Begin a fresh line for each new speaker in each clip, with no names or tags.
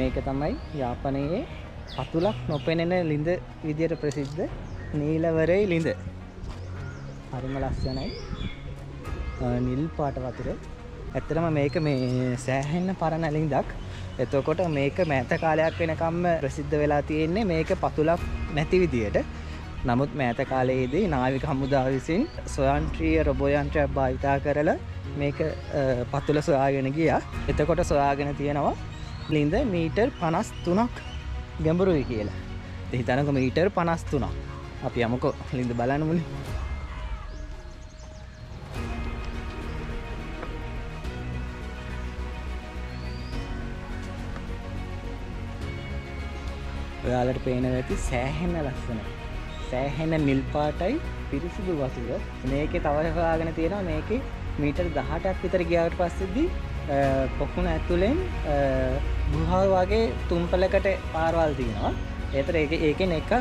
මේක තමයි යාපනයේ පතුලක් නොපෙනෙන ළිඳ විදියට ප්‍රසිද්ධ නීලවරේ ළිඳ. හරිම ලස්සනයි. නිල් පාට වතුර. ඇත්තටම මේක මේ සෑහෙන පරණ ළිඳක්. එතකොට මේක මෑත කාලයක් වෙනකම්ම ප්‍රසිද්ධ වෙලා තියෙන්නේ මේක පතුලක් නැති විදියට. නමුත් මෑත කාලයේදී නාවික හමුදාව විසින් ස්වයංක්‍රීය රොබෝ යන්ත්‍රයක් භාවිතා කරලා මේක පතුල සොයාගෙන ගියා. එතකොට සොයාගෙන තියෙනවා ළිඳ මීටර් 53ක් ගැඹුරුයි කියලා. ඉතින් හිතන්නකෝ මීටර් 53ක්. අපි යමුකෝ ළිඳ බලන්නමුනේ. ඔයාලට පේනවා ඇති සෑහෙන ලස්සනයි. සෑහෙන නිල් පාටයි පිරිසිදු වතුර. මේකේ තව හොයාගෙන තියෙනවා මේකේ මීටර් 18ක් විතර ගියාට පස්සේදී පොකුණ ඇතුලෙන් ගුහාව වගේ තුම්පලකට පාරවල් තියෙනවා. ඒතර ඒකෙන් එකක්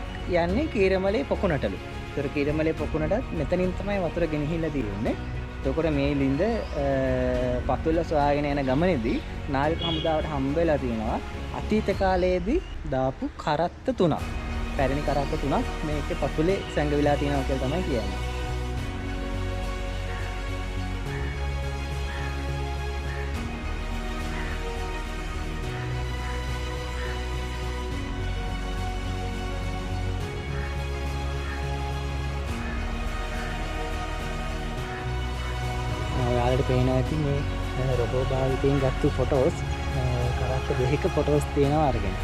යන්නේ කීරමලේ පොකුණටලු. ඒතර කීරමලේ පොකුණටත් මෙතනින් තමයි වතුර ගෙනහිල්ලා තියෙන්නේ. එතකොට මේ ළිඳ පතුල සොයාගෙන යන ගමනේදී නාවික හමුදාවට හම්බ වෙලා තියෙනවා අතීත කාලයේදී දාපු කරත්ත 3ක්. පැරණි කරත්ත 3ක් මේකේ පතුලේ සැඟවිලා තියෙනවා කියලා තමයි කියන්නේ. ඔයාලට පේනවා ඇති මේ රොබෝ භාවිතයෙන් ගත්තු ෆොටෝස් කරත්ත දෙකක ෆොටෝස් තියෙනවා අරගෙන.